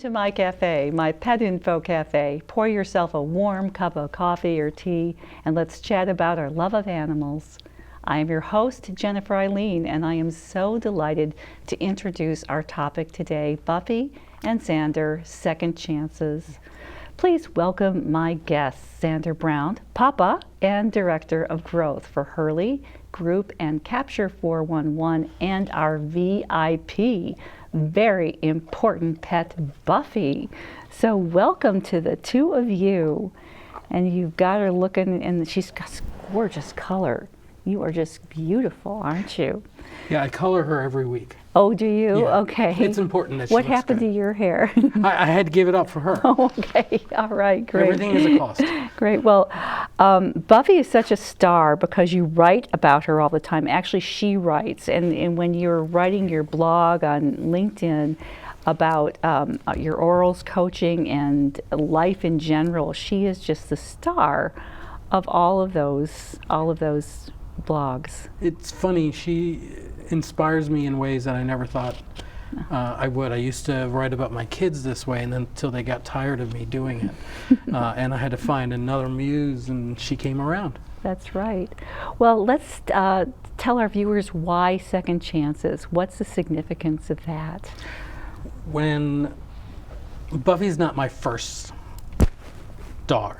to my cafe, my Pet Info Cafe. Pour yourself a warm cup of coffee or tea and let's chat about our love of animals. I am your host, Jennifer Eileen, and I am so delighted to introduce our topic today, Buffy and Xander, Second Chances. Please welcome my guests, Xander Brown, Papa and Director of Growth for Hurley, Group and Capture 411, and our VIP, very important pet, Buffy. So welcome to the two of you. And you've got her looking, and she's got gorgeous color. You are just beautiful, aren't you? Yeah, I color her every week. Oh, do you? Yeah. Okay. It's important that she What looks happened good. to your hair? I had to give it up for her. Oh, okay. All right, great. Everything is a cost. Great. Well, Buffy is such a star because you write about her all the time. Actually, she writes. And when you're writing your blog on LinkedIn about your orals coaching and life in general, she is just the star of all of those blogs. It's funny, she inspires me in ways that I never thought I would. I used to write about my kids this way, and then until they got tired of me doing it. And I had to find another muse, and she came around. That's right. Well, let's tell our viewers why Second Chances. What's the significance of that? When Buffy's not my first dog.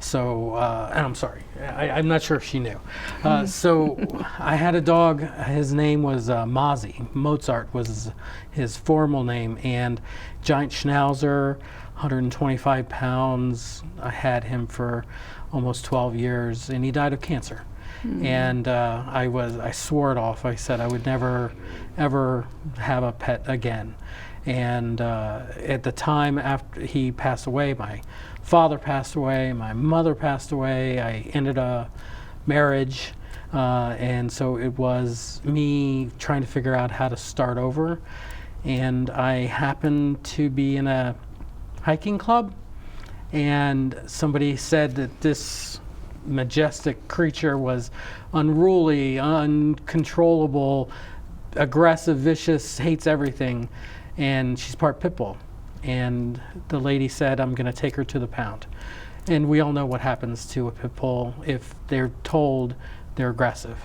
So, and I'm sorry, I'm not sure if she knew. So I had a dog, his name was Mozzie. Mozart was his formal name, and giant schnauzer, 125 pounds. I had him for almost 12 years, and he died of cancer. And I swore it off. I said I would never, ever have a pet again. And at the time after he passed away, my father passed away, my mother passed away, I ended a marriage, and so it was me trying to figure out how to start over. And I happened to be in a hiking club, and somebody said that this majestic creature was unruly, uncontrollable, aggressive, vicious, hates everything, and she's part pit bull. And the lady said, I'm going to take her to the pound. And we all know what happens to a pit bull if they're told they're aggressive.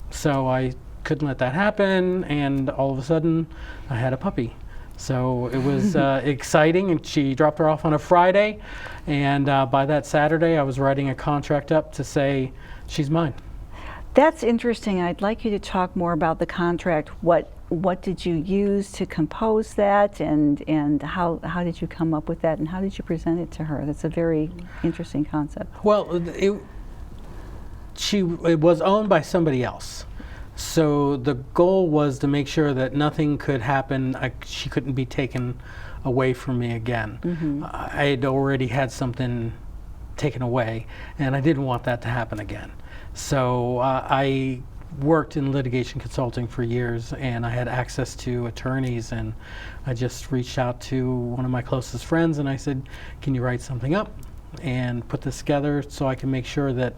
So I couldn't let that happen, and all of a sudden I had a puppy. So it was exciting, and she dropped her off on a Friday, and by that Saturday I was writing a contract up to say she's mine. That's interesting. I'd like you to talk more about the contract. What did you use to compose that, and how did you come up with that, and how did you present it to her? That's a very interesting concept. Well, it was owned by somebody else. So the goal was to make sure that nothing could happen. She couldn't be taken away from me again. Mm-hmm. I had already had something taken away, and I didn't want that to happen again. So I worked in litigation consulting for years, and I had access to attorneys, and I just reached out to one of my closest friends, and I said, can you write something up and put this together so I can make sure that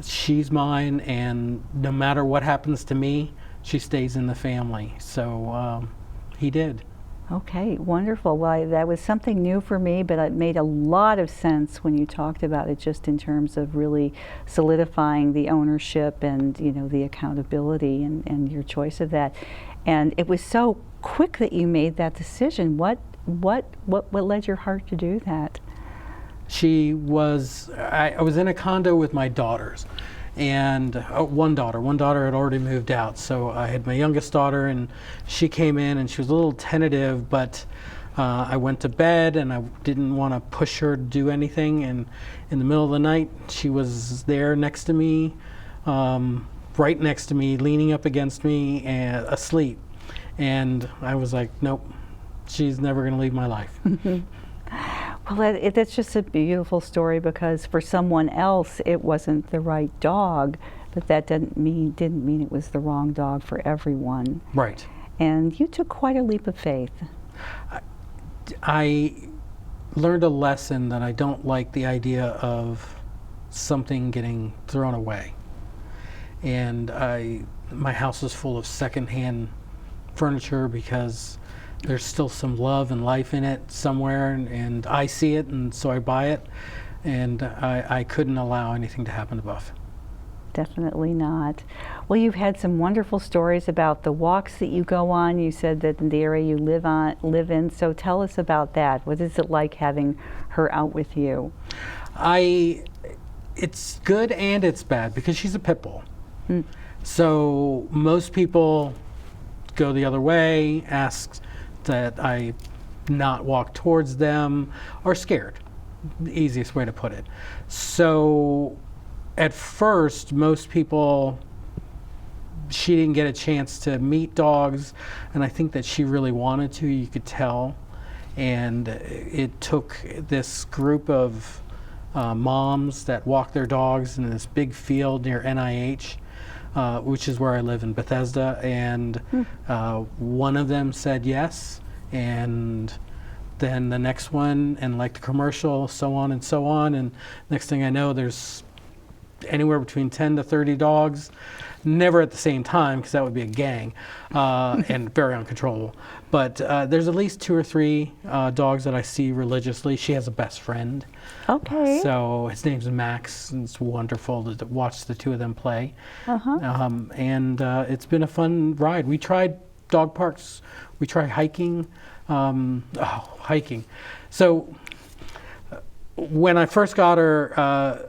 she's mine, and no matter what happens to me, she stays in the family. So he did. Okay, wonderful. Well, that was something new for me, but it made a lot of sense when you talked about it, just in terms of really solidifying the ownership and, the accountability and your choice of that. And it was so quick that you made that decision. What led your heart to do that? I was in a condo with my daughters, and one daughter had already moved out. So I had my youngest daughter, and she came in, and she was a little tentative, but I went to bed, and I didn't want to push her to do anything. And in the middle of the night, she was there next to me, right next to me, leaning up against me, and asleep. And I was like, nope, she's never going to leave my life. Well, that's just a beautiful story, because for someone else it wasn't the right dog, but that didn't mean it was the wrong dog for everyone. Right. And you took quite a leap of faith. I learned a lesson that I don't like the idea of something getting thrown away. And my house is full of secondhand furniture because there's still some love and life in it somewhere, and I see it, and so I buy it, and I couldn't allow anything to happen to Buff. Definitely not. Well, you've had some wonderful stories about the walks that you go on. You said that in the area you live in. So tell us about that. What is it like having her out with you? It's good and it's bad because she's a pit bull. So most people go the other way, ask that I not walk towards them, are scared. The easiest way to put it. So at first, most people, she didn't get a chance to meet dogs, and I think that she really wanted to, you could tell. And it took this group of moms that walk their dogs in this big field near NIH, which is where I live in Bethesda, and one of them said yes, and then the next one, and like the commercial, so on and so on, and next thing I know, there's anywhere between 10 to 30 dogs, never at the same time because that would be a gang, and very uncontrollable. But there's at least 2 or 3 dogs that I see religiously. She has a best friend. Okay. So his name's Max, and it's wonderful to watch the 2 of them play. And it's been a fun ride. We tried dog parks. We tried hiking. Hiking. So when I first got her,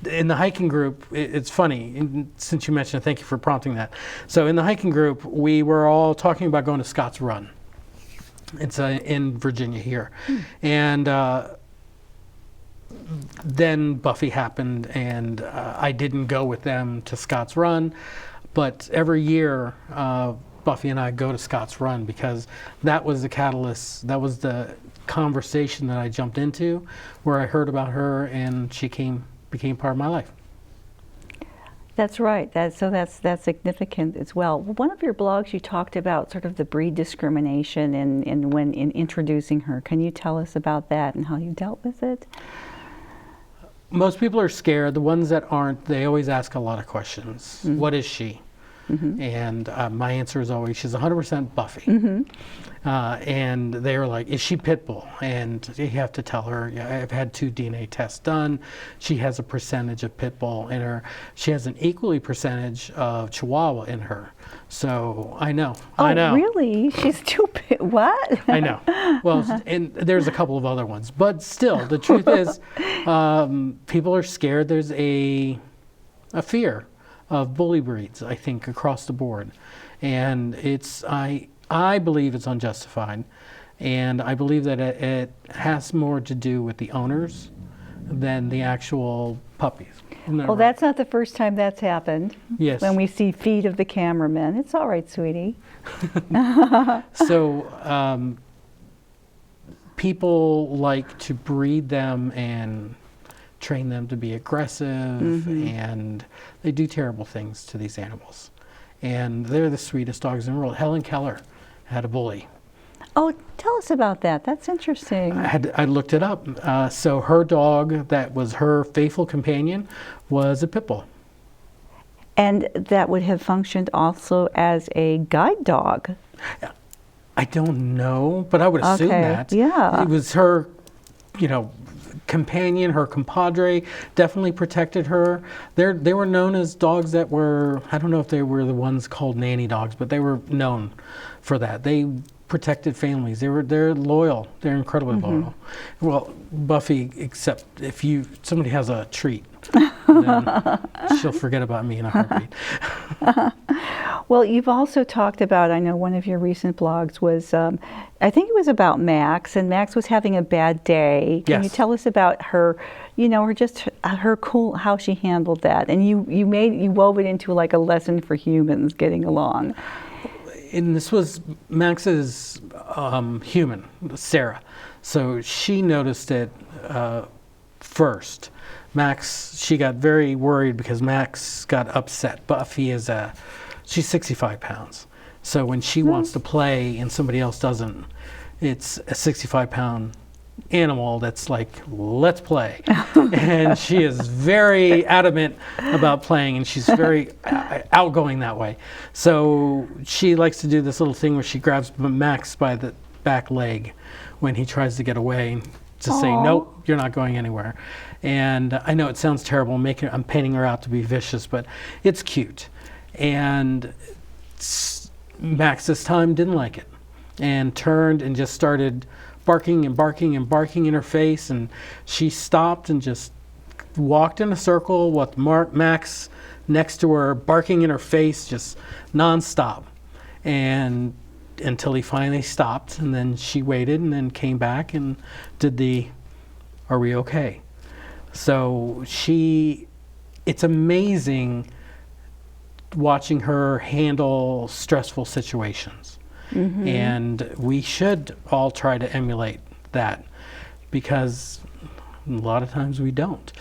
in the hiking group, it's funny, since you mentioned it, thank you for prompting that. So in the hiking group, we were all talking about going to Scott's Run. It's in Virginia here. And then Buffy happened, and I didn't go with them to Scott's Run. But every year, Buffy and I go to Scott's Run because that was the catalyst, that was the conversation that I jumped into, where I heard about her and she became part of my life. That's right. That's significant as well. One of your blogs, you talked about sort of the breed discrimination in introducing her. Can you tell us about that and how you dealt with it? Most people are scared. The ones that aren't, they always ask a lot of questions. What is she? And my answer is always, she's 100% Buffy. And they're like, is she pit bull? And you have to tell her, yeah, I've had 2 DNA tests done. She has a percentage of pit bull in her. She has an equally percentage of Chihuahua in her. So I know. I know. Oh, really? She's too pit. What? I know. Well, and there's a couple of other ones. But still, the truth is, people are scared. There's a fear of bully breeds, I think, across the board. And I believe it's unjustified. And I believe that it has more to do with the owners than the actual puppies. Well, right? that's not the first time that's happened. Yes. When we see feet of the cameramen. It's all right, sweetie. So people like to breed them and train them to be aggressive, and they do terrible things to these animals. And they're the sweetest dogs in the world. Helen Keller had a bully. Oh, tell us about that. That's interesting. I looked it up. So her dog that was her faithful companion was a pit bull. And that would have functioned also as a guide dog. I don't know, but I would assume that. Yeah. It was her, companion, her compadre, definitely protected her. They were known as dogs that were, I don't know if they were the ones called nanny dogs, but they were known for that. They protected families. They're loyal. They're incredibly loyal. Well, Buffy, except if somebody has a treat, then she'll forget about me in a heartbeat. Well, you've also talked about, I know one of your recent blogs was, I think it was about Max, and Max was having a bad day. Can you tell us about her, her cool, how she handled that? And you wove it into like a lesson for humans getting along. And this was Max's human, Sarah. So she noticed it first. Max, she got very worried because Max got upset. Buffy she's 65 pounds. So when she wants to play and somebody else doesn't, it's a 65-pound animal that's like, let's play. And she is very adamant about playing, and she's very outgoing that way. So she likes to do this little thing where she grabs Max by the back leg when he tries to get away, to say, nope, you're not going anywhere. And I know it sounds terrible, I'm painting her out to be vicious, but it's cute. And Max this time didn't like it and turned and just started barking and barking and barking in her face, and she stopped and just walked in a circle with Max next to her, barking in her face just nonstop, and until he finally stopped, and then she waited and then came back and did the "Are we okay?" So it's amazing watching her handle stressful situations. Mm-hmm. And we should all try to emulate that, because a lot of times we don't.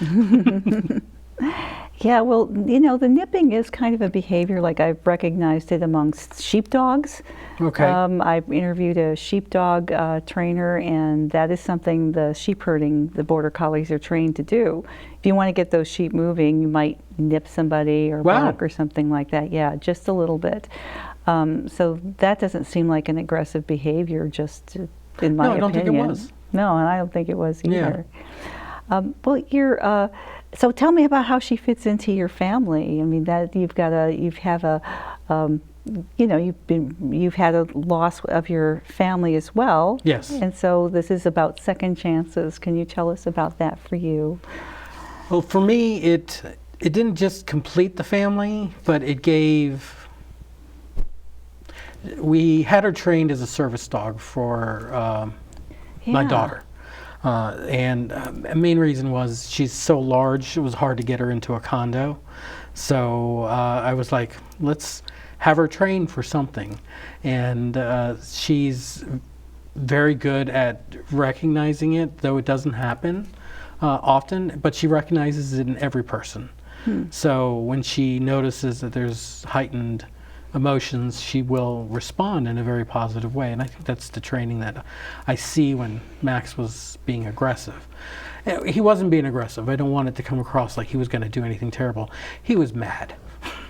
Yeah, well, the nipping is kind of a behavior, like I've recognized it amongst sheepdogs. Okay. I've interviewed a sheepdog trainer, and that is something the sheep herding, the border collies are trained to do. If you want to get those sheep moving, you might nip somebody or bark or something like that. Yeah, just a little bit. So that doesn't seem like an aggressive behavior, just in my opinion. No, I don't think it was. No, and I don't think it was either. Yeah. Well, so tell me about how she fits into your family. I mean, that you've had a loss of your family as well. Yes. And so this is about second chances. Can you tell us about that for you? Well, for me, it didn't just complete the family, but it gave. We had her trained as a service dog for my daughter. And the main reason was she's so large, it was hard to get her into a condo. So I was like, let's have her trained for something. And she's very good at recognizing it, though it doesn't happen often, but she recognizes it in every person. So when she notices that there's heightened emotions, she will respond in a very positive way. And I think that's the training that I see when Max was being aggressive. He wasn't being aggressive. I don't want it to come across like he was going to do anything terrible. He was mad.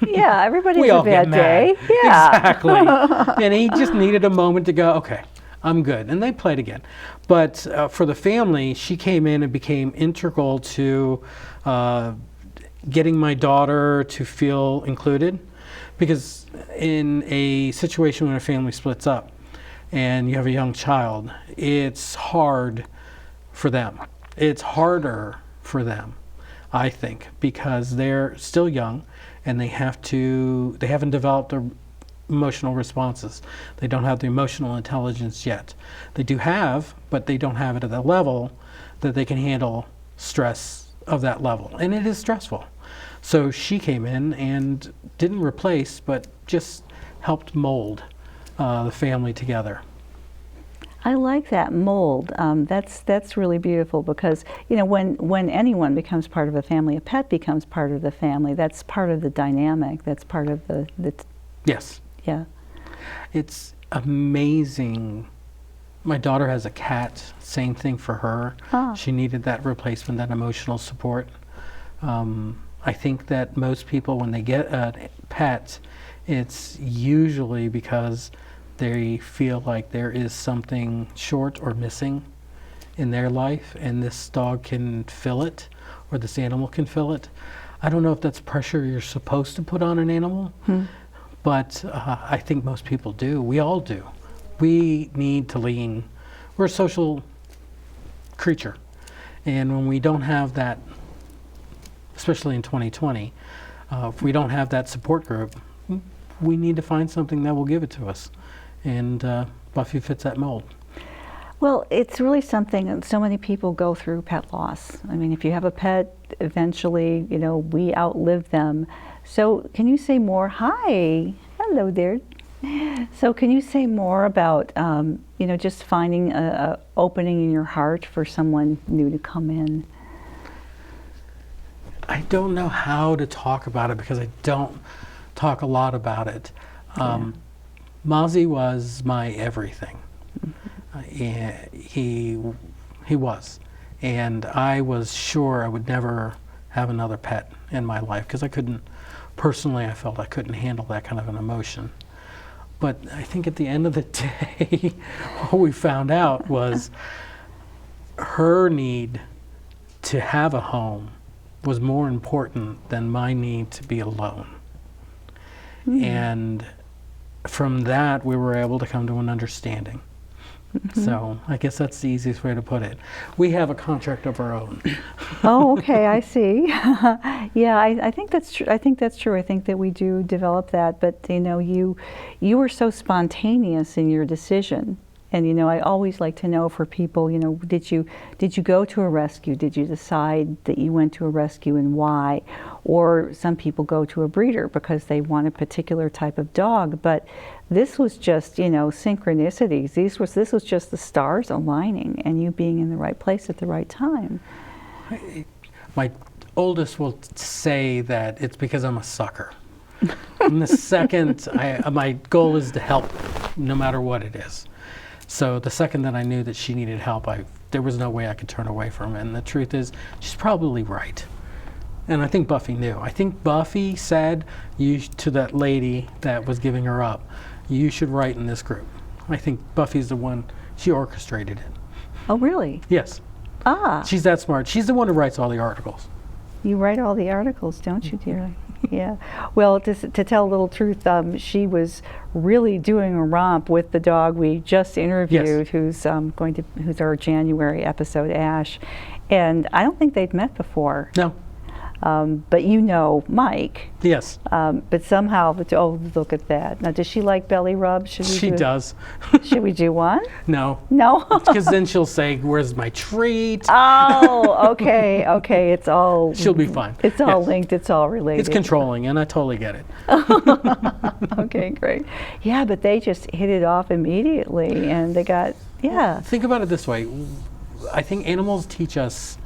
Yeah, everybody's we all a bad get mad. day. Yeah. Exactly. And he just needed a moment to go, okay, I'm good. And they played again. But for the family, she came in and became integral to getting my daughter to feel included. Because in a situation when a family splits up and you have a young child, it's hard for them. It's harder for them, I think, because they're still young and they haven't developed their emotional responses. They don't have the emotional intelligence yet. They do have, but they don't have it at the level that they can handle stress of that level. And it is stressful. So she came in and didn't replace, but just helped mold the family together. I like that, mold. That's really beautiful, because when anyone becomes part of a family, a pet becomes part of the family. That's part of the dynamic. That's part of the Yes. Yeah. It's amazing. My daughter has a cat. Same thing for her. She needed that replacement, that emotional support. I think that most people, when they get a pet, it's usually because they feel like there is something short or missing in their life, and this dog can fill it, or this animal can fill it. I don't know if that's pressure you're supposed to put on an animal, but I think most people do. We all do. We need to lean. We're a social creature, and when we don't have that, especially in 2020, if we don't have that support group, we need to find something that will give it to us. And Buffy fits that mold. Well, it's really something that so many people go through pet loss. I mean, if you have a pet, eventually, we outlive them. So can you say more? Hi, hello there. So can you say more about, just finding a opening in your heart for someone new to come in? I don't know how to talk about it because I don't talk a lot about it. Mozzie was my everything. He He was. And I was sure I would never have another pet in my life because I couldn't, personally, I felt I couldn't handle that kind of an emotion. But I think at the end of the day, what we found out was her need to have a home was more important than my need to be alone. And from that, we were able to come to an understanding. So I guess that's the easiest way to put it. We have a contract of our own. Oh, okay, I see. Yeah, I think that's true. I think that's true. I think that we do develop that. But you know, you were so spontaneous in your decision. And you know, I always like to know for people, you know, did you go to a rescue? Did you decide that you went to a rescue and why? Or some people go to a breeder because they want a particular type of dog. But this was just, you know, synchronicities. This was just the stars aligning and you being in the right place at the right time. My oldest will say that it's because I'm a sucker. And the second, my goal is to help no matter what it is. So the second that I knew that she needed help, there was no way I could turn away from it. And the truth is, she's probably right. And I think Buffy knew. I think Buffy said to that lady that was giving her up, you should write in this group. I think Buffy's the one, she orchestrated it. Oh, really? Yes. Ah. She's that smart. She's the one who writes all the articles. You write all the articles, don't you, dear? Yeah. Well, to tell a little truth, she was really doing a romp with the dog we just interviewed, who's who's our January episode, Ash, and I don't think they'd met before. No. But you know Mike. Yes. But somehow, oh, look at that. Now, does she like belly rubs? She does. Should we do one? No. No? Because then she'll say, where's my treat? Oh, okay, okay. It's all... She'll be fine. It's all linked. It's all related. It's controlling, and I totally get it. Okay, great. Yeah, but they just hit it off immediately, and they got, yeah. Think about it this way. I think animals teach us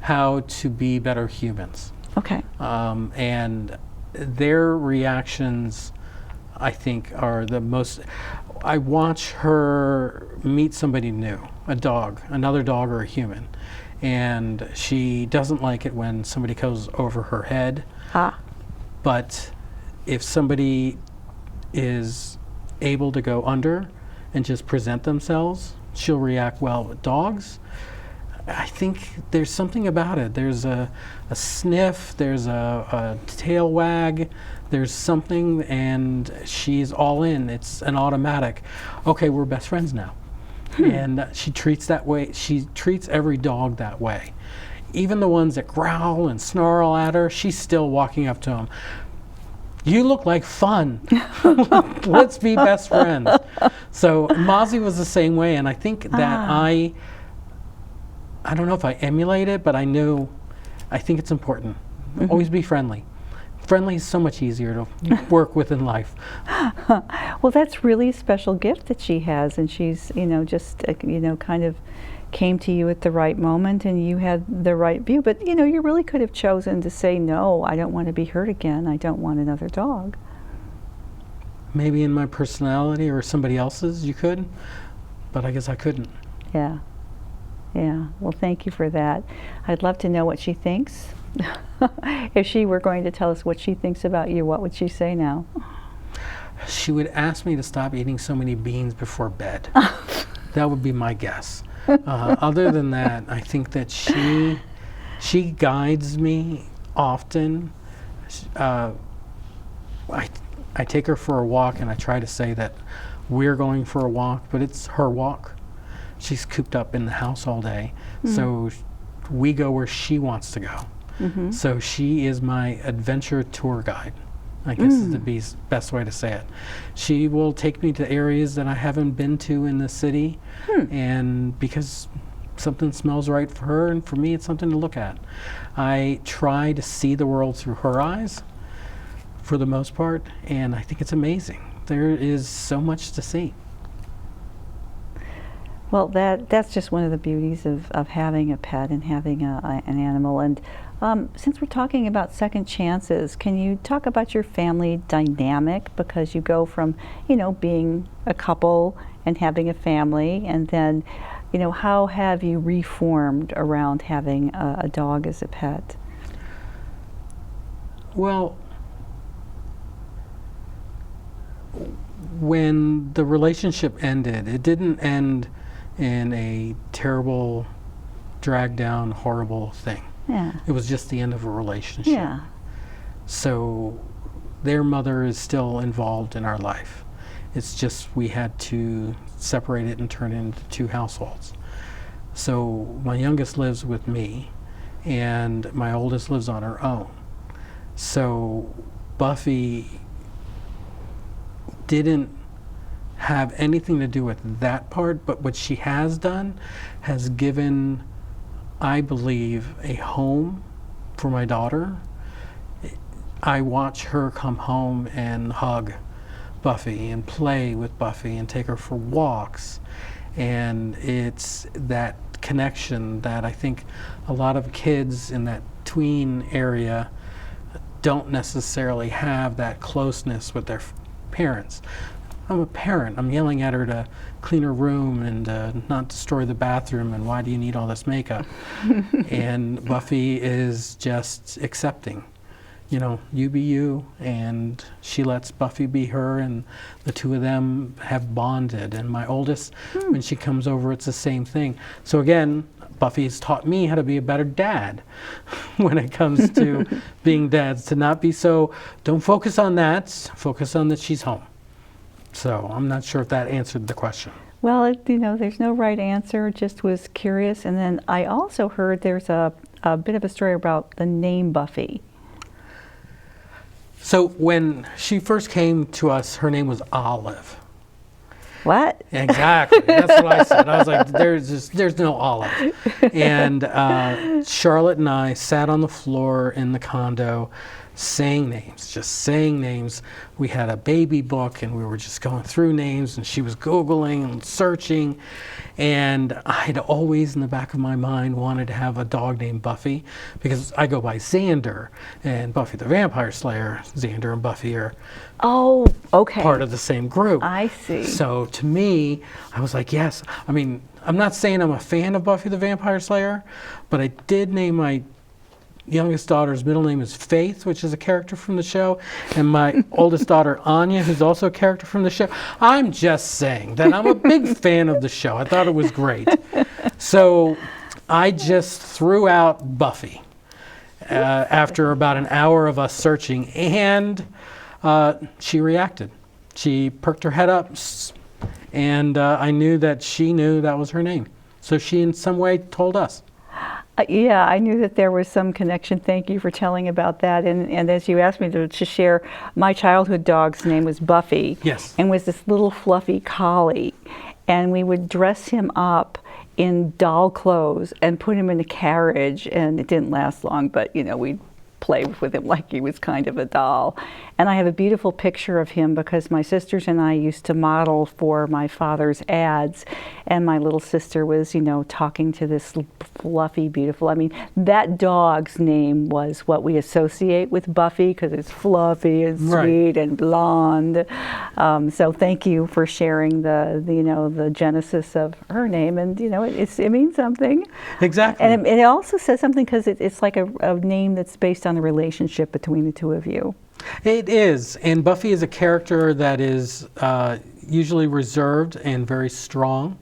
how to be better humans. Okay. And their reactions, I think, are the most... I watch her meet somebody new, a dog, another dog or a human, and she doesn't like it when somebody goes over her head. But if somebody is able to go under and just present themselves, she'll react well. With dogs, I think there's something about it. There's a sniff, there's a tail wag, there's something, and she's all in. It's an automatic. Okay, we're best friends now. And she treats that way. She treats every dog that way. Even the ones that growl and snarl at her, she's still walking up to them. You look like fun. Let's be best friends. So Mozzie was the same way, and I think that I don't know if I emulate it, but I think it's important. Always be friendly. Friendly is so much easier to work with in life. Well, that's really a special gift that she has, and she's, you know, just, you know, kind of came to you at the right moment, and you had the right view. But, you know, you really could have chosen to say, no, I don't want to be hurt again. I don't want another dog. Maybe in my personality or somebody else's, you could, but I guess I couldn't. Yeah. Yeah. Well, thank you for that. I'd love to know what she thinks. If she were going to tell us what she thinks about you, what would she say now? She would ask me to stop eating so many beans before bed. That would be my guess. Other than that, I think that she guides me often. I take her for a walk, and I try to say that we're going for a walk, but it's her walk. She's cooped up in the house all day, so we go where she wants to go. So she is my adventure tour guide, I guess is the best way to say it. She will take me to areas that I haven't been to in the city, and because something smells right for her, and for me it's something to look at. I try to see the world through her eyes for the most part, and I think it's amazing. There is so much to see. Well, that's just one of the beauties of having a pet and having an animal. And since we're talking about second chances, can you talk about your family dynamic? Because you go from, you know, being a couple and having a family, and then how have you reformed around having a dog as a pet? Well, when the relationship ended, it didn't end in a terrible, dragged down, horrible thing. Yeah. It was just the end of a relationship. Yeah. So their mother is still involved in our life. It's just we had to separate it and turn it into two households. So my youngest lives with me, and my oldest lives on her own. So Buffy didn't have anything to do with that part, but what she has done has given, I believe, a home for my daughter. I watch her come home and hug Buffy and play with Buffy and take her for walks, and it's that connection that I think a lot of kids in that tween area don't necessarily have, that closeness with their parents. I'm a parent. I'm yelling at her to clean her room and not destroy the bathroom, and why do you need all this makeup? And Buffy is just accepting. You be you, and she lets Buffy be her, and the two of them have bonded. And my oldest, when she comes over, it's the same thing. So again, Buffy's taught me how to be a better dad when it comes to being dads, to not be so, don't focus on that, focus on that she's home. So I'm not sure if that answered the question. Well, there's no right answer, just was curious. And then I also heard there's a bit of a story about the name Buffy. So when she first came to us, her name was Olive. What? Exactly. That's what I said. I was like, there's no Olive. And Charlotte and I sat on the floor in the condo saying names, just saying names. We had a baby book and we were just going through names, and she was Googling and searching. And I'd always in the back of my mind wanted to have a dog named Buffy, because I go by Xander, and Buffy the Vampire Slayer, Xander and Buffy are part of the same group. I see. So to me, I was like, yes. I mean, I'm not saying I'm a fan of Buffy the Vampire Slayer, but I did name my youngest daughter's middle name is Faith, which is a character from the show, and my oldest daughter Anya, who's also a character from the show. I'm just saying that I'm a big fan of the show. I thought it was great. So I just threw out Buffy after about an hour of us searching, and she reacted. She perked her head up, and I knew that she knew that was her name. So she in some way told us. Yeah, I knew that there was some connection. Thank you for telling about that. And as you asked me to share, my childhood dog's name was Buffy. Yes. And was this little fluffy collie. And we would dress him up in doll clothes and put him in a carriage. And it didn't last long, but we'd play with him like he was kind of a doll. And I have a beautiful picture of him because my sisters and I used to model for my father's ads, and my little sister was, talking to this fluffy, beautiful, that dog's name was what we associate with Buffy because it's fluffy and sweet and blonde. So thank you for sharing the genesis of her name, and it means something. Exactly. And it also says something because it's like a name that's based on the relationship between the two of you. It is, and Buffy is a character that is usually reserved and very strong,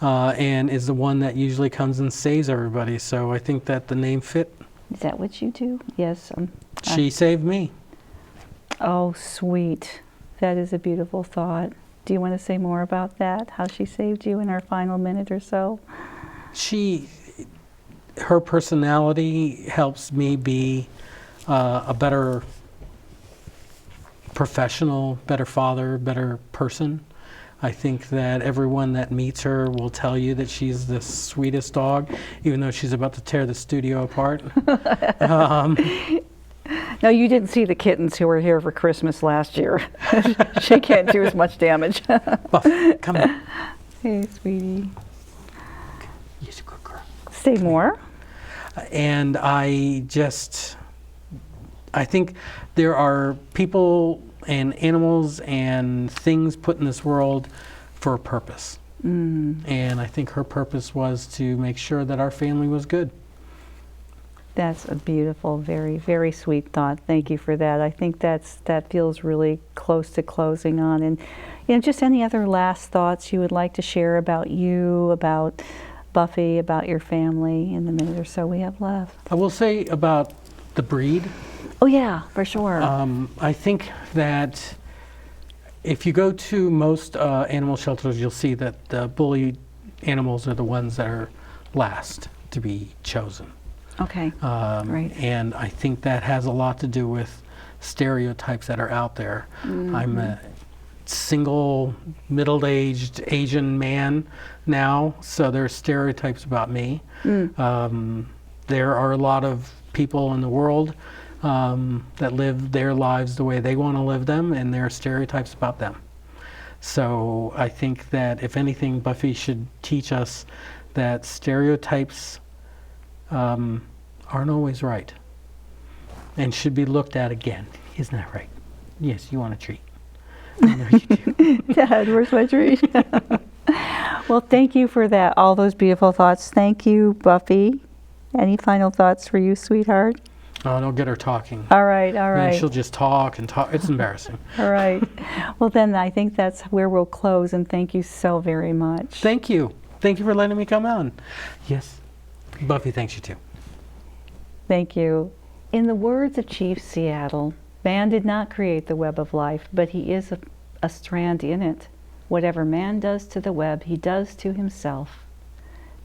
and is the one that usually comes and saves everybody. So I think that the name fit. Is that what you do? Yes. She saved me. Oh, sweet. That is a beautiful thought. Do you want to say more about that? How she saved you in our final minute or so? Her personality helps me be a better professional, better father, better person. I think that everyone that meets her will tell you that she's the sweetest dog, even though she's about to tear the studio apart. No, you didn't see the kittens who were here for Christmas last year. She can't do as much damage. Buff, come here. Hey, sweetie. You're a good girl. Say more. And I think there are people and animals and things put in this world for a purpose. And I think her purpose was to make sure that our family was good. That's a beautiful, very, very sweet thought. Thank you for that. I think that feels really close to closing on. And just any other last thoughts you would like to share about you, about Buffy, about your family in the minute or so we have left? I will say about the breed. Oh yeah, for sure. I think that if you go to most animal shelters, you'll see that the bully animals are the ones that are last to be chosen. Okay, right. And I think that has a lot to do with stereotypes that are out there. I'm a single, middle-aged Asian man now, so there are stereotypes about me. There are a lot of people in the world that live their lives the way they want to live them, and there are stereotypes about them. So I think that, if anything, Buffy should teach us that stereotypes aren't always right and should be looked at again. Isn't that right? Yes, you want a treat. I know you do. Dad, where's my treat? Well, thank you for that, all those beautiful thoughts. Thank you, Buffy. Any final thoughts for you, sweetheart? Oh, don't get her talking. All right, all right. And she'll just talk and talk. It's embarrassing. All right. Well, then I think that's where we'll close, and thank you so very much. Thank you. Thank you for letting me come on. Yes. Buffy thanks you too. Thank you. In the words of Chief Seattle, man did not create the web of life, but he is a strand in it. Whatever man does to the web, he does to himself.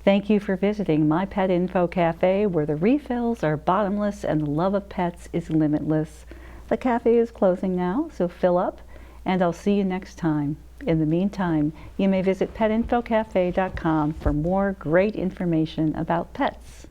Thank you for visiting My Pet Info Cafe, where the refills are bottomless and the love of pets is limitless. The cafe is closing now, so fill up, and I'll see you next time. In the meantime, you may visit petinfocafe.com for more great information about pets.